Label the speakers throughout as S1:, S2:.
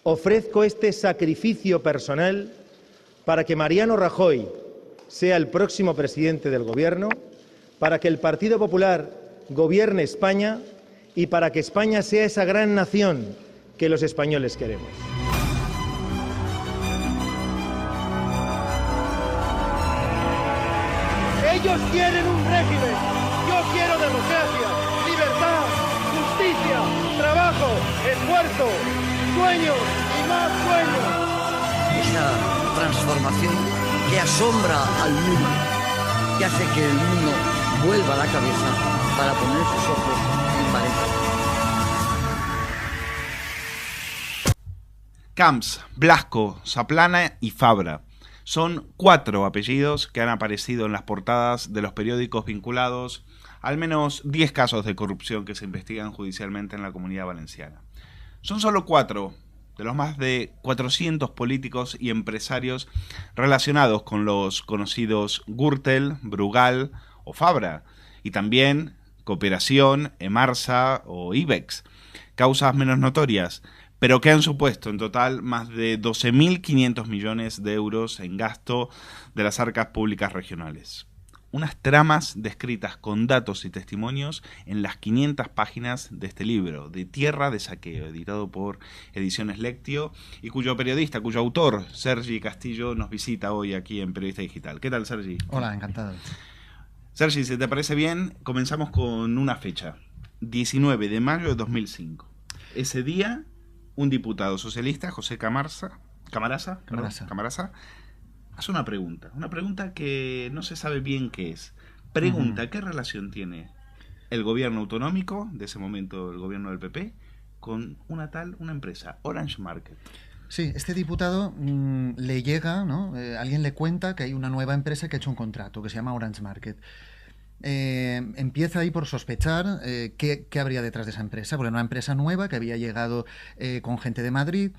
S1: ofrezco este sacrificio personal para que Mariano Rajoy sea el próximo presidente del Gobierno, para que el Partido Popular gobierne España y para que España sea esa gran nación que los españoles queremos. Ellos quieren un régimen, yo quiero democracia, libertad, justicia, trabajo, esfuerzo, sueños y más sueños.
S2: Esa transformación que asombra al mundo, que hace que el mundo vuelva la cabeza para poner sus ojos en Valencia.
S3: Camps, Blasco, Zaplana y Fabra. Son 4 apellidos que han aparecido en las portadas de los periódicos vinculados a al menos 10 casos de corrupción que se investigan judicialmente en la Comunidad Valenciana. Son solo 4 de los más de 400 políticos y empresarios relacionados con los conocidos Gürtel, Brugal o Fabra, y también Cooperación, Emarsa o Ibex, causas menos notorias, pero que han supuesto en total más de 12.500 millones de euros en gasto de las arcas públicas regionales. Unas tramas descritas con datos y testimonios en las 500 páginas de este libro, De Tierra de Saqueo, editado por Ediciones Lectio, y cuyo autor, Sergi Castillo, nos visita hoy aquí en Periodista Digital. ¿Qué tal, Sergi?
S4: Hola, encantado.
S3: Sergi, si te parece bien, comenzamos con una fecha, 19 de mayo de 2005. Ese día, un diputado socialista, José Camarasa, hace una pregunta que no se sabe bien qué es. Pregunta, ¿qué relación tiene el gobierno autonómico, de ese momento el gobierno del PP, con una empresa, Orange Market?
S4: Sí, este diputado le llega, ¿no? Alguien le cuenta que hay una nueva empresa que ha hecho un contrato, que se llama Orange Market. Empieza ahí por sospechar qué habría detrás de esa empresa, porque era una empresa nueva que había llegado con gente de Madrid,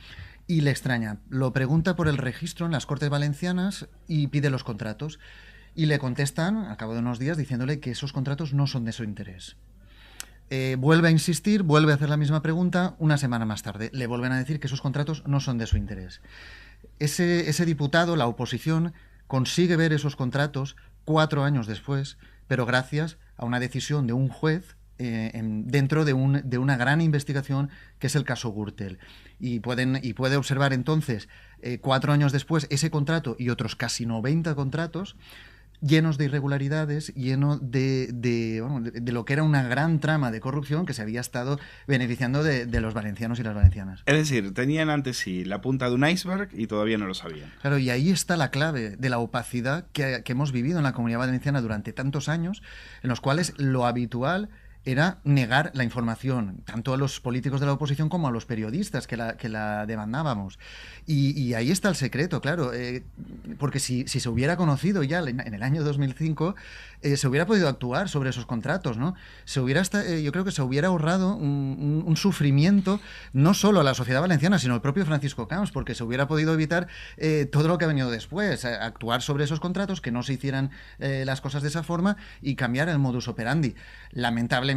S4: y le extraña. Lo pregunta por el registro en las Cortes Valencianas y pide los contratos. Y le contestan, al cabo de unos días, diciéndole que esos contratos no son de su interés. Vuelve a insistir, vuelve a hacer la misma pregunta. Una semana más tarde le vuelven a decir que esos contratos no son de su interés. Ese diputado, la oposición, consigue ver esos contratos 4 años después, pero gracias a una decisión de un juez dentro de una gran investigación que es el caso Gürtel. Y puede observar entonces, 4 años después, ese contrato y otros casi 90 contratos llenos de irregularidades, lleno de lo que era una gran trama de corrupción que se había estado beneficiando de los valencianos y las valencianas.
S3: Es decir, tenían ante sí la punta de un iceberg y todavía no lo sabían.
S4: Claro, y ahí está la clave de la opacidad que hemos vivido en la Comunidad Valenciana durante tantos años, en los cuales lo habitual era negar la información, tanto a los políticos de la oposición como a los periodistas que la demandábamos. Y ahí está el secreto, claro, porque si se hubiera conocido ya en el año 2005, se hubiera podido actuar sobre esos contratos, ¿no? Yo creo que se hubiera ahorrado un sufrimiento, no solo a la sociedad valenciana, sino al propio Francisco Camps, porque se hubiera podido evitar todo lo que ha venido después, actuar sobre esos contratos, que no se hicieran las cosas de esa forma y cambiar el modus operandi. Lamentablemente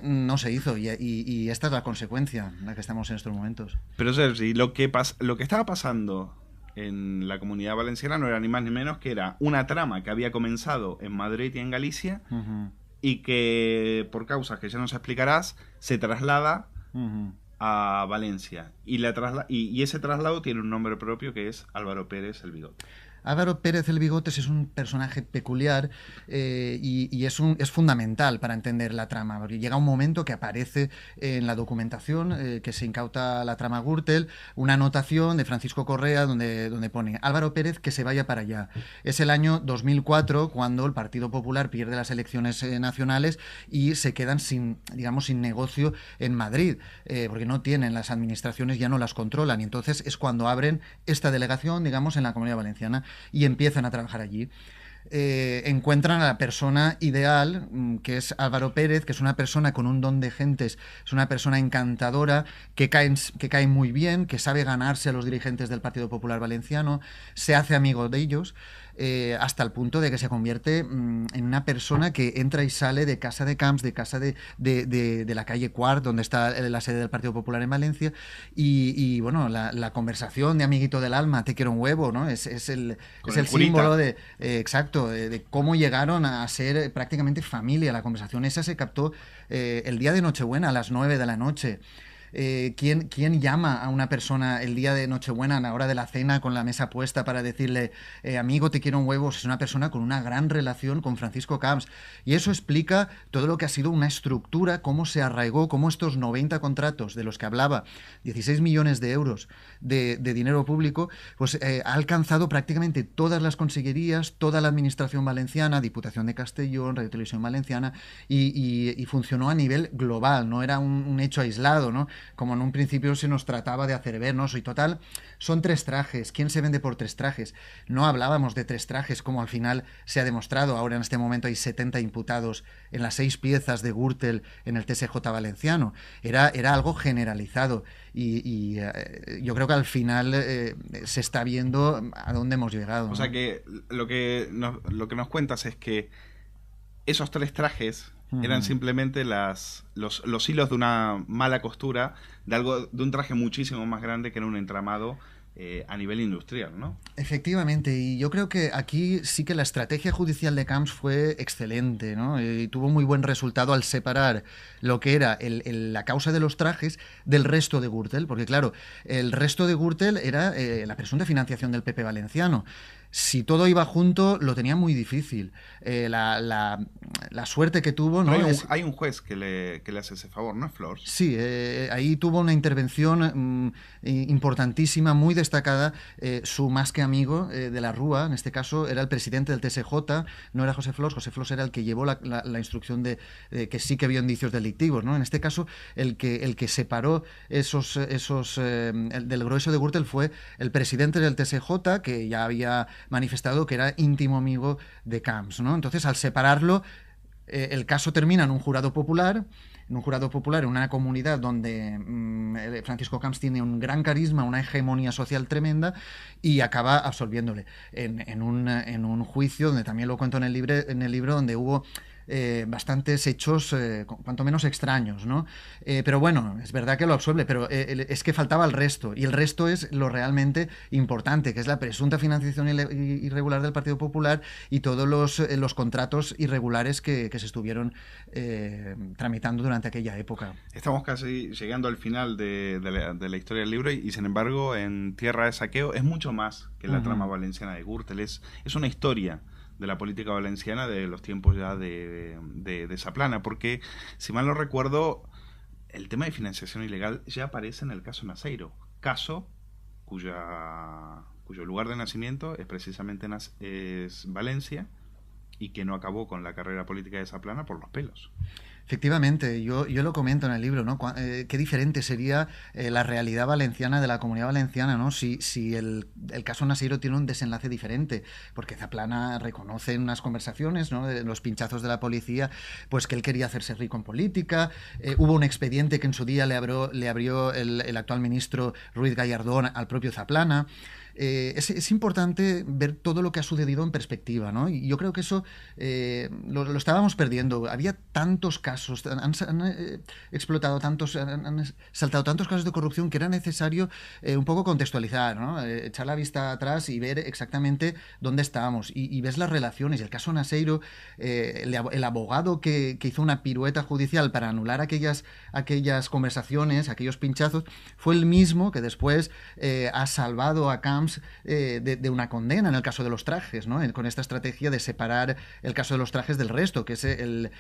S4: no se hizo y esta es la consecuencia en la que estamos en estos momentos.
S3: Pero Sergi, lo que estaba pasando en la Comunidad Valenciana no era ni más ni menos que era una trama que había comenzado en Madrid y en Galicia y que por causas que ya nos explicarás se traslada a Valencia y ese traslado tiene un nombre propio que es Álvaro Pérez el Bigote.
S4: Álvaro Pérez el Bigotes es un personaje peculiar y es fundamental para entender la trama, porque llega un momento que aparece en la documentación que se incauta la trama Gürtel, una anotación de Francisco Correa donde pone Álvaro Pérez que se vaya para allá. Es el año 2004 cuando el Partido Popular pierde las elecciones nacionales y se quedan sin negocio en Madrid, porque no tienen las administraciones, ya no las controlan, y entonces es cuando abren esta delegación, en la Comunidad Valenciana, y empiezan a trabajar allí. Encuentran a la persona ideal, que es Álvaro Pérez, que es una persona con un don de gentes, es una persona encantadora, que cae muy bien, que sabe ganarse a los dirigentes del Partido Popular Valenciano, se hace amigo de ellos. hasta el punto de que se convierte en una persona que entra y sale de casa de Camps, de casa de la calle Quart, donde está la sede del Partido Popular en Valencia, y bueno, la conversación de amiguito del alma, te quiero un huevo, ¿no? Es el símbolo de, exacto, de cómo llegaron a ser prácticamente familia. La conversación esa se captó el día de Nochebuena a las 9 de la noche. ¿Quién llama a una persona el día de Nochebuena, a la hora de la cena, con la mesa puesta para decirle amigo, te quiero un huevo? Es una persona con una gran relación con Francisco Camps. Y eso explica todo lo que ha sido una estructura, cómo se arraigó, cómo estos 90 contratos de los que hablaba, 16 millones de euros de dinero público, pues ha alcanzado prácticamente todas las consellerías, toda la administración valenciana, Diputación de Castellón, Radio Televisión Valenciana, y funcionó a nivel global, no era un hecho aislado, ¿no? Como en un principio se nos trataba de hacer ver, ¿no? Y total, son 3 trajes. ¿Quién se vende por 3 trajes? No hablábamos de 3 trajes como al final se ha demostrado. Ahora en este momento hay 70 imputados en las 6 piezas de Gürtel en el TSJ valenciano. Era algo generalizado y yo creo que al final se está viendo a dónde hemos llegado, ¿no?
S3: O sea que lo que nos cuentas es que esos 3 trajes eran simplemente los hilos de una mala costura de un traje muchísimo más grande que era un entramado a nivel industrial, ¿no? Efectivamente, y yo creo que aquí sí que la estrategia judicial de Camps fue excelente, ¿no? Y tuvo muy buen resultado al separar lo que era la causa de los trajes del resto de Gürtel, porque claro, el resto de Gürtel era la presunta financiación del PP valenciano. Si todo iba junto, lo tenía muy difícil. La suerte que tuvo... ¿no? Hay un juez que le hace ese favor, ¿no es Flors? Sí, ahí tuvo una intervención importantísima, muy destacada. Su más que amigo de la Rúa, en este caso, era el presidente del TSJ, no era José Flors era el que llevó la instrucción de que sí que había indicios delictivos, ¿no? En este caso, el que separó del grueso de Gürtel fue el presidente del TSJ, que ya había manifestado que era íntimo amigo de Camps, ¿no? Entonces, al separarlo, el caso termina en un jurado popular, en una comunidad donde Francisco Camps tiene un gran carisma, una hegemonía social tremenda, y acaba absolviéndole en un juicio donde también lo cuento en el libro, donde hubo bastantes hechos cuanto menos extraños, ¿no? Pero bueno, es verdad que lo absuelve, pero es que faltaba el resto, y el resto es lo realmente importante, que es la presunta financiación irregular del Partido Popular y todos los contratos irregulares que se estuvieron tramitando durante aquella época. Estamos casi llegando al final de la historia del libro y sin embargo en Tierra de Saqueo es mucho más que la trama valenciana de Gürtel, es una historia de la política valenciana de los tiempos ya de Zaplana, porque si mal no recuerdo el tema de financiación ilegal ya aparece en el caso Naseiro, caso cuyo lugar de nacimiento es precisamente es Valencia y que no acabó con la carrera política de Zaplana por los pelos. Efectivamente, yo lo comento en el libro, ¿no? Qué diferente sería la realidad valenciana de la Comunidad Valenciana, ¿no? Si el caso Naseiro tiene un desenlace diferente, porque Zaplana reconoce en unas conversaciones, ¿no?, de los pinchazos de la policía, pues que él quería hacerse rico en política. Hubo un expediente que en su día le abrió el actual ministro Ruiz Gallardón al propio Zaplana. Es importante ver todo lo que ha sucedido en perspectiva, ¿no? Y yo creo que eso lo estábamos perdiendo. Había tantos casos, han explotado tantos, han saltado tantos casos de corrupción que era necesario un poco contextualizar, ¿no? Echar la vista atrás y ver exactamente dónde estábamos. Y ves las relaciones. El caso Naseiro, el abogado que hizo una pirueta judicial para anular aquellas conversaciones, aquellos pinchazos, fue el mismo que después ha salvado a Camps de una condena en el caso de los trajes, ¿no? Con esta estrategia de separar el caso de los trajes del resto, que es el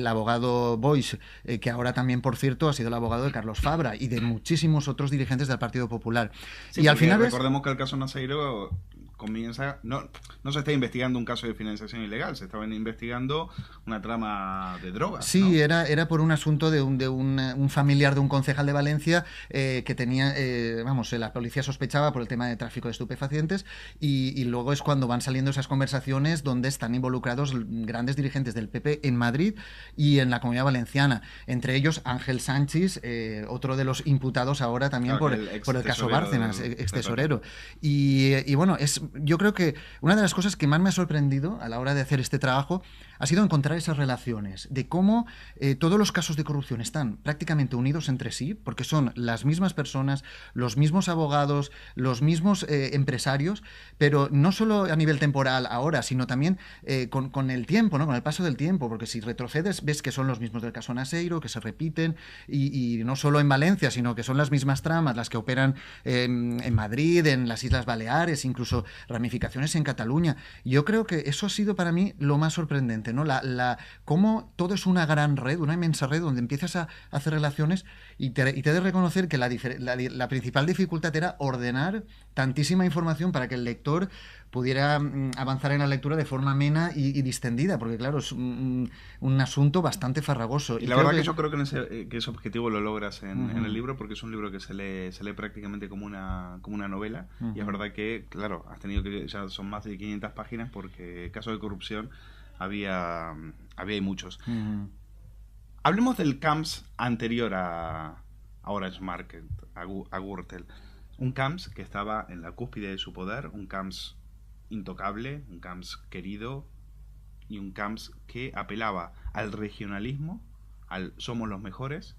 S3: abogado Boix, que ahora también, por cierto, ha sido el abogado de Carlos Fabra y de muchísimos otros dirigentes del Partido Popular. Sí, y al final recordemos que el caso Naseiro comienza, no se está investigando un caso de financiación ilegal, se estaba investigando una trama de drogas. Sí, ¿no? Era por un asunto de un familiar de un concejal de Valencia que tenía, la policía sospechaba por el tema de tráfico de estupefacientes y luego es cuando van saliendo esas conversaciones donde están involucrados grandes dirigentes del PP en Madrid y en la Comunidad Valenciana, entre ellos Ángel Sánchez, otro de los imputados ahora también por el caso Bárcenas, ex tesorero. Y bueno, es
S4: yo creo que una de las cosas que más me ha sorprendido a la hora de hacer este trabajo ha sido encontrar esas relaciones, de cómo todos los casos de corrupción están prácticamente unidos entre sí, porque son las mismas personas, los mismos abogados, los mismos empresarios, pero no solo a nivel temporal ahora, sino también con el tiempo, ¿no? Con el paso del tiempo, porque si retrocedes ves que son los mismos del caso Naseiro, que se repiten, y no solo en Valencia, sino que son las mismas tramas las que operan en Madrid, en las Islas Baleares, incluso ramificaciones en Cataluña. Yo creo que eso ha sido para mí lo más sorprendente, ¿no? Cómo todo es una gran red, una inmensa red donde empiezas a hacer relaciones y te he de reconocer que la principal dificultad era ordenar tantísima información para que el lector pudiera avanzar en la lectura de forma amena y distendida, porque claro, es un asunto bastante farragoso.
S3: Y la verdad que yo creo que ese objetivo lo logras en el libro, porque es un libro que se lee prácticamente como una novela, y es verdad que, claro, has tenido que, ya son más de 500 páginas, porque casos de corrupción había muchos. Hablemos del Camps anterior a Orange Market, a Gürtel. Un Camps que estaba en la cúspide de su poder, un Camps intocable, un Camps querido, y un Camps que apelaba al regionalismo, al somos los mejores,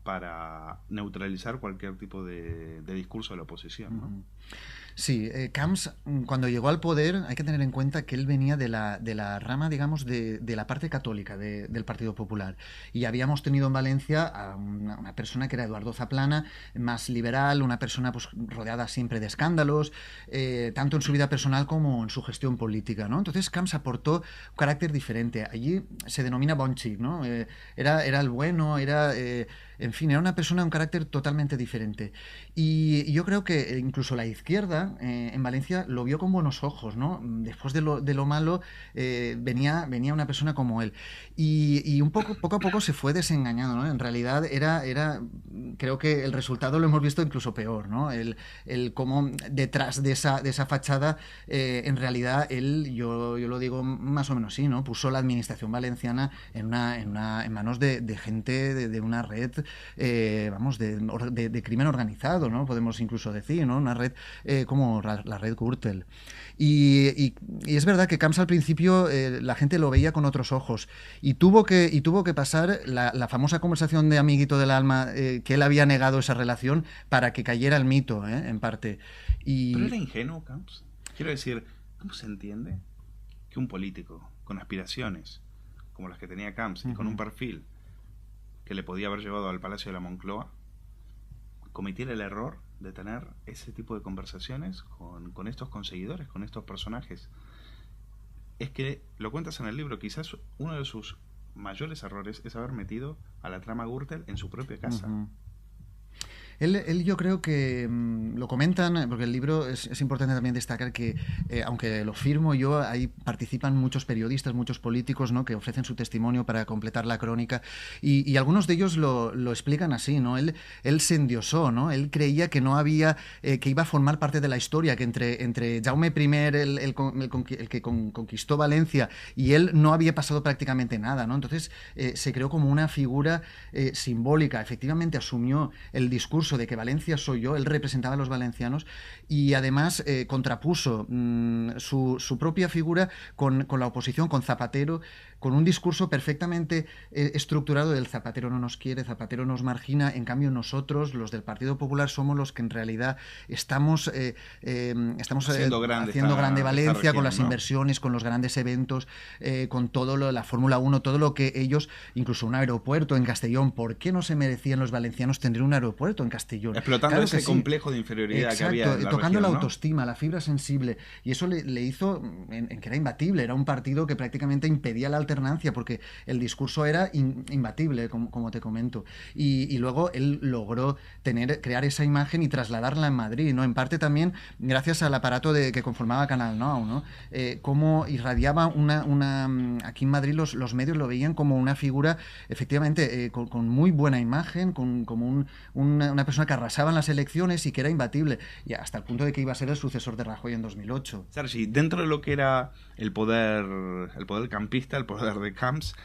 S3: para neutralizar cualquier tipo de discurso de la oposición, ¿no?
S4: Sí, Camps, cuando llegó al poder, hay que tener en cuenta que él venía de la rama, digamos, de la parte católica del Partido Popular. Y habíamos tenido en Valencia a una persona que era Eduardo Zaplana, más liberal, una persona pues rodeada siempre de escándalos, tanto en su vida personal como en su gestión política, ¿no? Entonces Camps aportó un carácter diferente. Allí se denomina bon chic, ¿no? Era el bueno, en fin, era una persona de un carácter totalmente diferente. Y yo creo que incluso la izquierda en Valencia lo vio con buenos ojos, ¿no? Después de lo malo venía una persona como él. Y poco a poco se fue desengañando, ¿no? En realidad creo que el resultado lo hemos visto incluso peor, ¿no? El cómo detrás de esa fachada en realidad yo lo digo más o menos así, ¿no? Puso la administración valenciana en manos de gente de una red de crimen organizado, ¿no? Podemos incluso decir, ¿no? Una red como la red Gürtel. Y es verdad que Camps al principio la gente lo veía con otros ojos y tuvo que pasar la famosa conversación de amiguito del alma que él había negado esa relación para que cayera el mito, en parte.
S3: Pero era ingenuo Camps. Quiero decir, ¿cómo se entiende que un político con aspiraciones como las que tenía Camps y con un perfil que le podía haber llevado al Palacio de la Moncloa cometiera el error de tener ese tipo de conversaciones con estos conseguidores, con estos personajes? Es que, lo cuentas en el libro, quizás uno de sus mayores errores es haber metido a la trama Gürtel en su propia casa.
S4: Él yo creo que lo comentan, porque el libro es importante también destacar que, aunque lo firmo yo, ahí participan muchos periodistas, muchos políticos, ¿no? Que ofrecen su testimonio para completar la crónica, y algunos de ellos lo explican así, ¿no? Él se endiosó, ¿no? Él creía que no había, que iba a formar parte de la historia, que entre Jaume I, el que conquistó Valencia, y él no había pasado prácticamente nada, ¿no? Entonces se creó como una figura simbólica. Efectivamente asumió el discurso de que Valencia soy yo, él representaba a los valencianos, y además contrapuso su propia figura con la oposición, con Zapatero, con un discurso perfectamente estructurado del Zapatero no nos quiere, Zapatero nos margina, en cambio nosotros, los del Partido Popular, somos los que en realidad estamos haciendo grande Valencia, región, con las inversiones, con los grandes eventos, con todo la Fórmula 1, todo lo que ellos, incluso un aeropuerto en Castellón. ¿Por qué no se merecían los valencianos tener un aeropuerto en Castellón?
S3: Explotando ese complejo de inferioridad. Exacto, que había en la
S4: tocando
S3: región,
S4: la
S3: ¿no?
S4: autoestima, la fibra sensible, y eso le hizo en que era imbatible, era un partido que prácticamente impedía la alternancia porque el discurso era imbatible, como te comento, y luego él logró crear esa imagen y trasladarla en Madrid, ¿no? En parte también gracias al aparato que conformaba Canal Nou, ¿no? Cómo irradiaba aquí en Madrid los medios lo veían como una figura efectivamente con muy buena imagen, como una persona que arrasaba en las elecciones y que era imbatible, y hasta el punto de que iba a ser el sucesor de Rajoy en 2008.
S3: Sergi, dentro de lo que era el poder campista, el poder de Camps,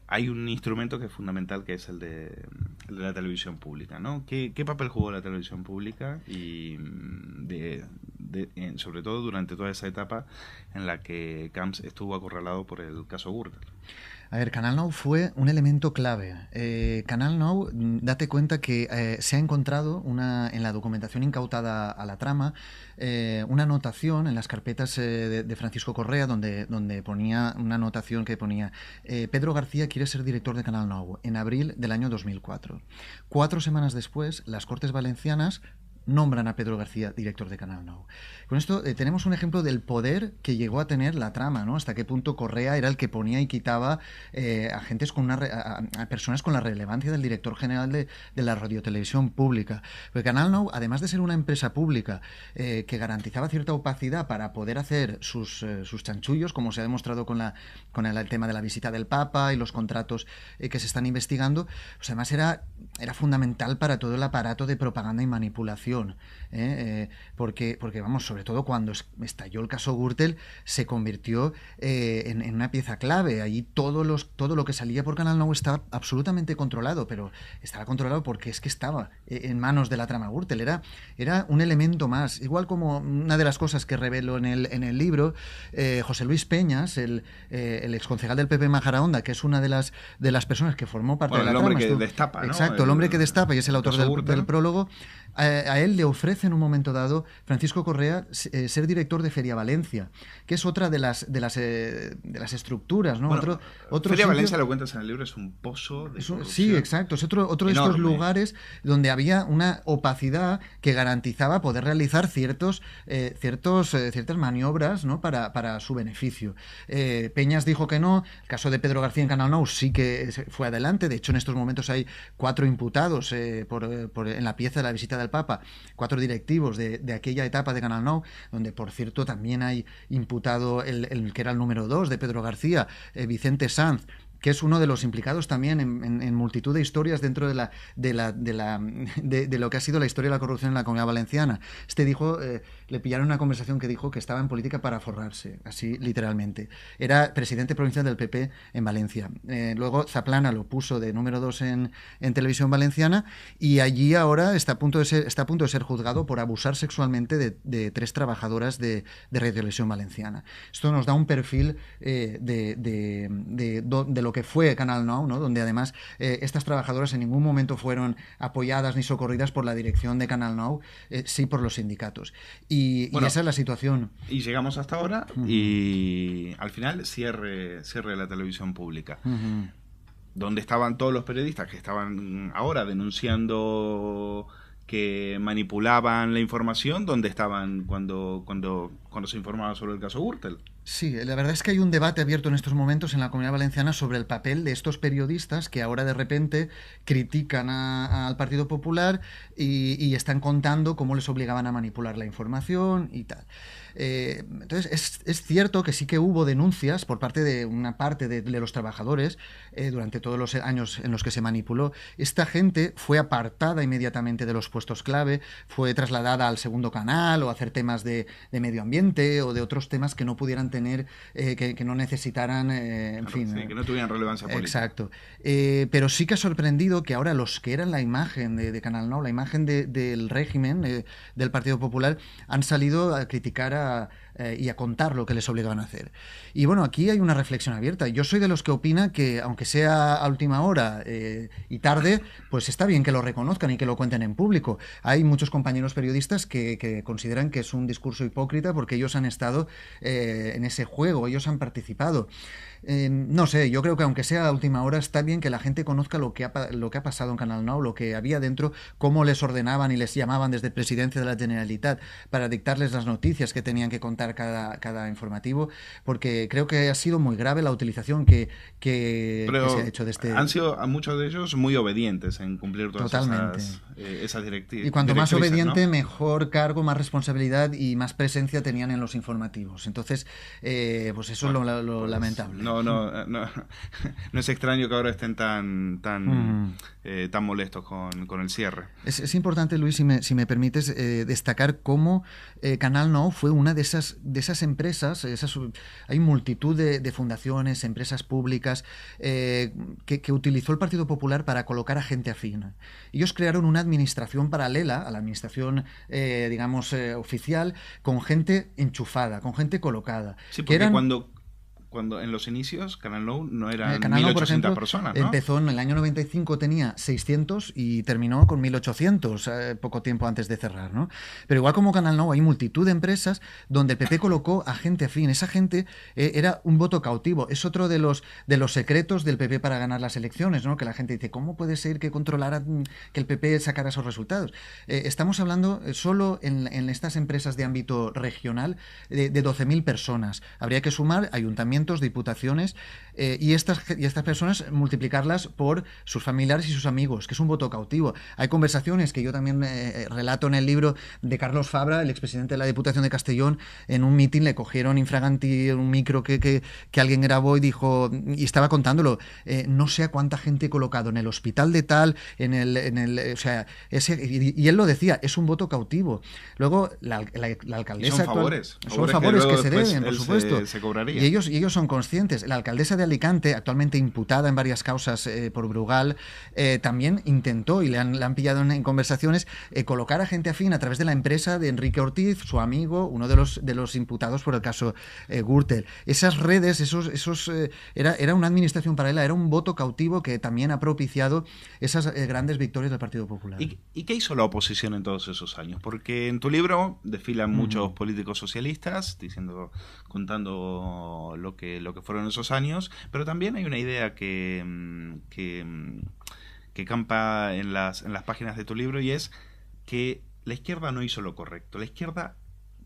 S3: hay un instrumento que es fundamental, que es el de la televisión pública, ¿no? ¿Qué papel jugó la televisión pública y sobre todo durante toda esa etapa en la que Camps estuvo acorralado por el caso Gürtel.
S4: A ver, Canal Nou fue un elemento clave. Canal Nou, date cuenta que se ha encontrado en la documentación incautada a la trama una anotación en las carpetas de Francisco Correa donde ponía una anotación que ponía Pedro García quiere ser director de Canal Nou en abril del año 2004. 4 semanas después, las Cortes Valencianas nombran a Pedro García director de Canal Nou. Con esto tenemos un ejemplo del poder que llegó a tener la trama, ¿no? Hasta qué punto Correa era el que ponía y quitaba agentes a personas con la relevancia del director general de la radiotelevisión pública. Porque Canal Nou, además de ser una empresa pública que garantizaba cierta opacidad para poder hacer sus chanchullos, como se ha demostrado con el tema de la visita del Papa y los contratos que se están investigando, pues además era fundamental para todo el aparato de propaganda y manipulación. Porque vamos, sobre todo cuando estalló el caso Gürtel, se convirtió en una pieza clave. Allí todo lo que salía por Canal Nou estaba absolutamente controlado, pero estaba controlado porque es que estaba en manos de la trama Gürtel. Era un elemento más. Igual como una de las cosas que revelo en el libro, José Luis Peñas, el exconcejal del PP Majadahonda, que es una de las personas que formó parte de la trama.
S3: El hombre que destapa, ¿no?
S4: Exacto, el hombre que destapa, y es el autor del prólogo. A él le ofrece en un momento dado Francisco Correa ser director de Feria Valencia, que es otra de las estructuras, ¿no?
S3: Bueno,
S4: otro
S3: Feria
S4: sitio,
S3: Valencia, lo cuentas en el libro, es un pozo de corrupción.
S4: Sí, exacto. Es otro de estos lugares donde había una opacidad que garantizaba poder realizar ciertas maniobras, ¿no? para su beneficio. Peñas dijo que no. El caso de Pedro García en Canal Nou sí que fue adelante. De hecho, en estos momentos hay 4 imputados en la pieza de la visita del Papa, 4 directivos de aquella etapa de Canal Nou, donde por cierto también hay imputado el que era el número 2 de Pedro García, Vicente Sanz, que es uno de los implicados también en multitud de historias dentro de lo que ha sido la historia de la corrupción en la Comunidad Valenciana. Le pillaron una conversación que dijo que estaba en política para forrarse, así literalmente. Era presidente provincial del PP en Valencia. Luego Zaplana lo puso de número 2 en Televisión Valenciana, y allí ahora está a punto de ser juzgado por abusar sexualmente de 3 trabajadoras de Radio Televisión Valenciana. Esto nos da un perfil de lo que fue Canal Nou, ¿no? Donde además estas trabajadoras en ningún momento fueron apoyadas ni socorridas por la dirección de Canal Nou, sí por los sindicatos. Y esa es la situación.
S3: Y llegamos hasta ahora, y al final cierre de la televisión pública. Donde estaban todos los periodistas que estaban ahora denunciando que manipulaban la información, donde estaban cuando se informaba sobre el caso Gürtel.
S4: Sí, la verdad es que hay un debate abierto en estos momentos en la Comunidad Valenciana sobre el papel de estos periodistas que ahora de repente critican al Partido Popular y están contando cómo les obligaban a manipular la información y tal. Entonces, es cierto que sí que hubo denuncias por parte de una parte de los trabajadores durante todos los años en los que se manipuló. Esta gente fue apartada inmediatamente de los puestos clave, fue trasladada al segundo canal o a hacer temas de medio ambiente o de otros temas que no pudieran tener, que no necesitaran,
S3: que no tuvieran relevancia política.
S4: Exacto. Pero sí que ha sorprendido que ahora los que eran la imagen de Canal Nou, la imagen del régimen del Partido Popular, han salido a criticar y a contar lo que les obligaban a hacer. Y bueno, aquí hay una reflexión abierta. Yo soy de los que opina que, aunque sea a última hora y tarde, pues está bien que lo reconozcan y que lo cuenten en público. Hay muchos compañeros periodistas que consideran que es un discurso hipócrita porque ellos han estado en ese juego, ellos han participado. No sé, yo creo que aunque sea a última hora está bien que la gente conozca lo que ha pasado en Canal Nou, lo que había dentro, cómo les ordenaban y les llamaban desde Presidencia de la Generalitat para dictarles las noticias que tenían que contar cada informativo, porque creo que ha sido muy grave la utilización que se ha hecho de este...
S3: Han sido a muchos de ellos muy obedientes en cumplir todas esas directivas.
S4: Y cuanto más obediente, ¿no? Mejor cargo, más responsabilidad y más presencia tenían en los informativos. Entonces, pues eso es lo lamentable.
S3: No es extraño que ahora estén tan molestos con el cierre.
S4: Es importante, Luis, si me permites, destacar cómo Canal Nou fue una de esas esas empresas, hay multitud de fundaciones, empresas públicas que utilizó el Partido Popular para colocar a gente afín. Ellos crearon una administración paralela a la administración, oficial, con gente enchufada, con gente colocada.
S3: Sí, porque cuando en los inicios Canal Nou no eran
S4: Canal Nou,
S3: 1.800
S4: por ejemplo,
S3: personas, ¿no?
S4: Empezó en el año 95, tenía 600 y terminó con 1.800 poco tiempo antes de cerrar, ¿no? Pero igual como Canal Nou hay multitud de empresas donde el PP colocó a gente afín. Esa gente era un voto cautivo. Es otro de los secretos del PP para ganar las elecciones, ¿no? Que la gente dice, ¿cómo puede ser que controlaran, que el PP sacara esos resultados? Estamos hablando solo en estas empresas de ámbito regional de 12.000 personas. Habría que sumar ayuntamientos, diputaciones y estas personas multiplicarlas por sus familiares y sus amigos, que es un voto cautivo. Hay conversaciones que yo también relato en el libro de Carlos Fabra, el expresidente de la Diputación de Castellón. En un mitin le cogieron infraganti un micro que alguien grabó y dijo, y estaba contándolo, no sé a cuánta gente he colocado en el hospital de tal, y él lo decía, es un voto cautivo. Luego la alcaldesa...
S3: Y son favores.
S4: Son favores que se deben, por
S3: supuesto.
S4: supuesto.
S3: Se cobraría.
S4: Y ellos son conscientes. La alcaldesa de Alicante, actualmente imputada en varias causas por Brugal, también intentó, y le han pillado en conversaciones, colocar a gente afín a través de la empresa de Enrique Ortiz, su amigo, uno de los imputados por el caso Gürtel. Esas redes, era una administración paralela, era un voto cautivo que también ha propiciado esas grandes victorias del Partido Popular.
S3: ¿Y qué hizo la oposición en todos esos años? Porque en tu libro desfilan muchos políticos socialistas contando lo que fueron esos años, pero también hay una idea que campa en las páginas de tu libro, y es que la izquierda no hizo lo correcto. La izquierda,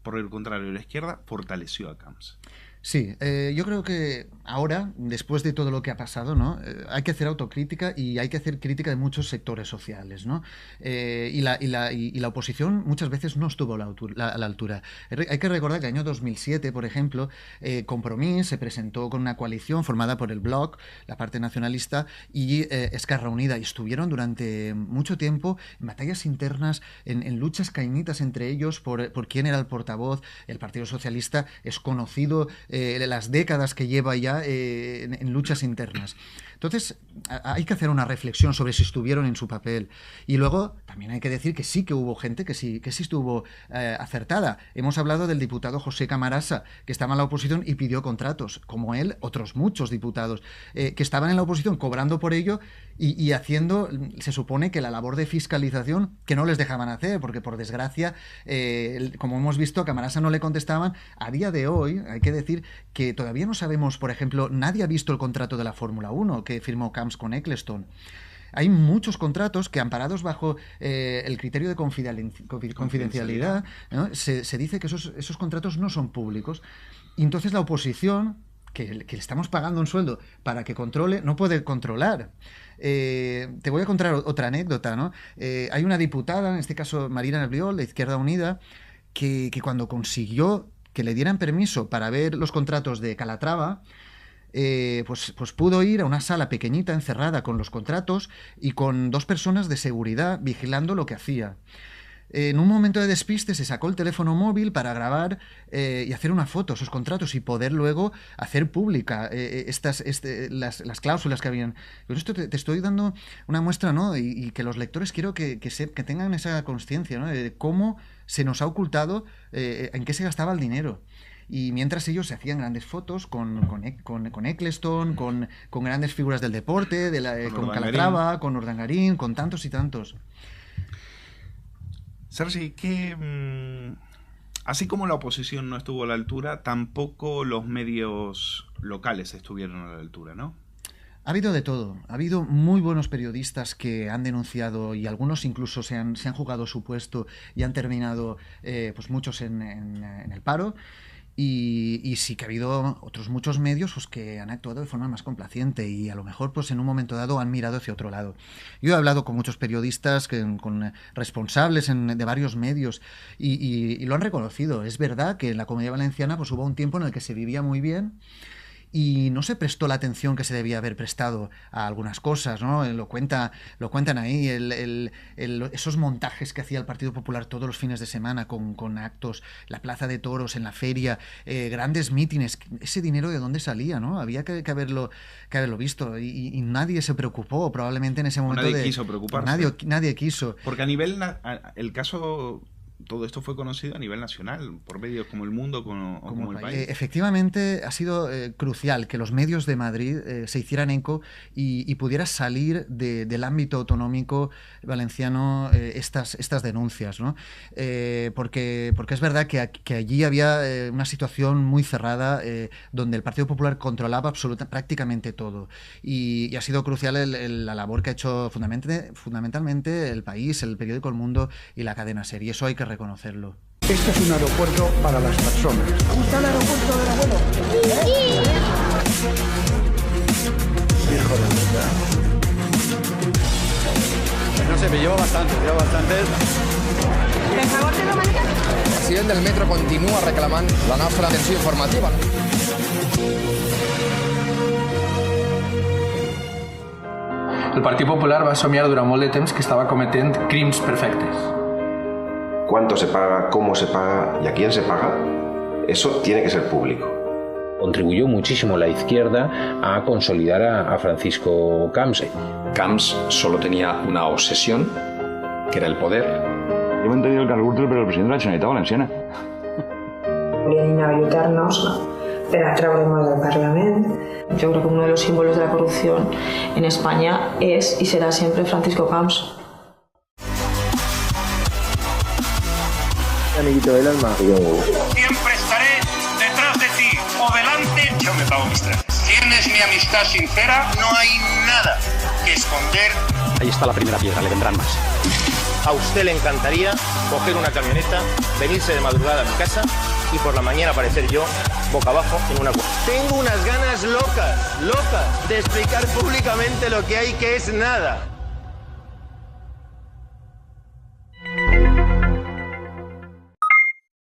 S3: por el contrario, la izquierda fortaleció a Camps.
S4: Sí, yo creo que ahora, después de todo lo que ha pasado, ¿no? Hay que hacer autocrítica y hay que hacer crítica de muchos sectores sociales, ¿no? Y la oposición muchas veces no estuvo a la altura. Hay que recordar que en el año 2007, por ejemplo, Compromís se presentó con una coalición formada por el Bloc, la parte nacionalista, y Esquerra Unida, y estuvieron durante mucho tiempo en batallas internas, en luchas cañitas entre ellos por quién era el portavoz. El Partido Socialista es conocido las décadas que lleva ya en luchas internas. Entonces, hay que hacer una reflexión sobre si estuvieron en su papel. Y luego, también hay que decir que sí que hubo gente que sí estuvo acertada. Hemos hablado del diputado José Camarasa, que estaba en la oposición y pidió contratos. Como él, otros muchos diputados que estaban en la oposición cobrando por ello y haciendo, se supone que la labor de fiscalización que no les dejaban hacer, porque por desgracia, como hemos visto, a Camarasa no le contestaban. A día de hoy, hay que decir que todavía no sabemos, por ejemplo, nadie ha visto el contrato de la Fórmula 1 que firmó Camps con Ecclestone. Hay muchos contratos que, amparados bajo el criterio de confidencialidad, ¿no? se dice que esos contratos no son públicos. Y entonces la oposición, que le estamos pagando un sueldo para que controle, no puede controlar. Te voy a contar otra anécdota, ¿no? Hay una diputada, en este caso Marina Albiol, de Izquierda Unida, que cuando consiguió que le dieran permiso para ver los contratos de Calatrava, pues pudo ir a una sala pequeñita, encerrada, con los contratos y con 2 personas de seguridad vigilando lo que hacía. En un momento de despiste se sacó el teléfono móvil para grabar y hacer una foto, esos contratos, y poder luego hacer pública las cláusulas que habían. Pero esto te estoy dando una muestra, ¿no? Y que los lectores quiero que tengan esa consciencia, ¿no? De cómo se nos ha ocultado en qué se gastaba el dinero. Y mientras ellos se hacían grandes fotos con Ecclestone, con grandes figuras del deporte, con Calatrava, con Urdangarín, con tantos y tantos.
S3: Sergi, así como la oposición no estuvo a la altura, tampoco los medios locales estuvieron a la altura, ¿no?
S4: Ha habido de todo. Ha habido muy buenos periodistas que han denunciado, y algunos incluso se han jugado su puesto y han terminado, pues muchos en el paro. Y sí que ha habido otros muchos medios pues, que han actuado de forma más complaciente y a lo mejor pues en un momento dado han mirado hacia otro lado. Yo he hablado con muchos periodistas, con responsables de varios medios y lo han reconocido. Es verdad que en la Comunidad Valenciana pues hubo un tiempo en el que se vivía muy bien y no se prestó la atención que se debía haber prestado a algunas cosas, ¿no? Lo cuentan ahí, esos montajes que hacía el Partido Popular todos los fines de semana con actos, la Plaza de Toros, en la feria, grandes mítines. Ese dinero, ¿de dónde salía, no? Había que haberlo visto y nadie se preocupó probablemente en ese momento.
S3: Nadie quiso preocuparse.
S4: Nadie quiso.
S3: Porque el caso... Todo esto fue conocido a nivel nacional, por medios como El Mundo como El País.
S4: Efectivamente, ha sido crucial que los medios de Madrid se hicieran eco y pudiera salir del ámbito autonómico valenciano estas denuncias, ¿no? Porque es verdad que allí había una situación muy cerrada donde el Partido Popular controlaba prácticamente todo. Y ha sido crucial la labor que ha hecho fundamentalmente El País, el periódico El Mundo y la cadena SER. Y eso hay que reconocerlo.
S5: Este es un aeropuerto para las personas. ¿Te gusta el aeropuerto del abuelo? Sí. Hijo de puta.
S6: Pues no sé, me llevo bastante.
S7: Per favor, te lo manejas.
S8: El president del metro continua reclamant la nostra atenció informativa.
S6: El Partit Popular va somiar durant molt de temps que estava cometent crims perfectes.
S9: Cuánto se paga, cómo se paga y a quién se paga, eso tiene que ser público.
S10: Contribuyó muchísimo la izquierda a consolidar a Francisco Camps.
S11: Camps solo tenía una obsesión, que era el poder.
S12: Yo he entendido el cargúrtel, pero el presidente de la Generalitat Valenciana.
S13: Volien inhabilitar-nos per atraure'ns del Parlament. Yo creo que uno de los símbolos de la corrupción en España es y será siempre Francisco Camps.
S14: Amiguito del alma.
S15: Siempre estaré detrás de ti o delante. Yo me pago mis trajes. Tienes mi amistad sincera. No hay nada que esconder.
S16: Ahí está la primera piedra, le vendrán más.
S1: A usted le encantaría coger una camioneta, venirse de madrugada a mi casa y por la mañana aparecer yo boca abajo en una cueva. Tengo unas ganas locas de explicar públicamente lo que hay, que es nada.